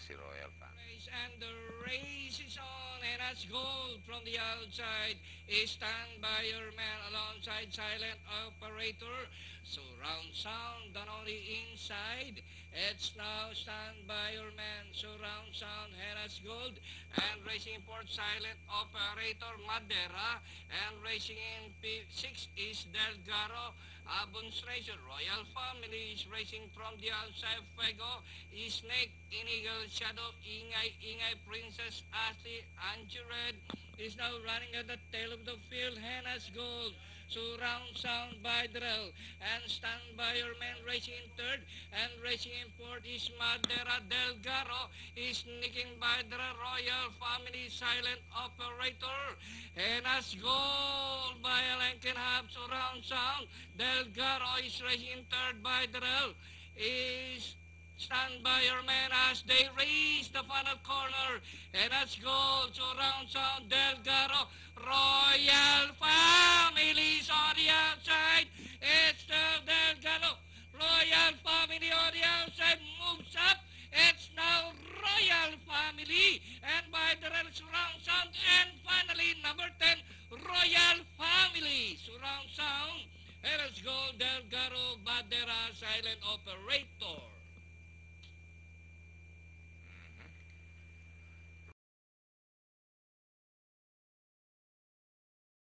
si Royal Family. And the race is on, and as gold from the outside is Stand By Your Man alongside Silent Operator. Surround sound done on the inside. It's now Stand By Your Man, surround sound, Heras Gold, and racing for Silent Operator Madera, and racing in P6 is Delgaro. Abon's Racer, Royal Family is racing from the outside. Fuego, Snake, Inigal Shadow, Ingay, Princess Ashley, Anjured is now running at the tail of the field. Henna's Gold, Surround Sound by Drill, and Stand By Your Man racing in third, and racing in fourth is Madera. Delgaro is sneaking by the Royal Family, Silent Operator. Henna's Gold by a length and a half, Surround Sound. Delgaro is racing in third by Drill. Is Stand By Your Man as they race the final corner. And let's go to round sound. Delgaro, Royal Families on the outside. It's the Delgaro, Royal Family on the outside. Moves up. It's now Royal Family. And by the rail, surround sound. And finally, number 10, Royal Family. Surround sound. And let's go, Delgaro, Badera, Silent Operator.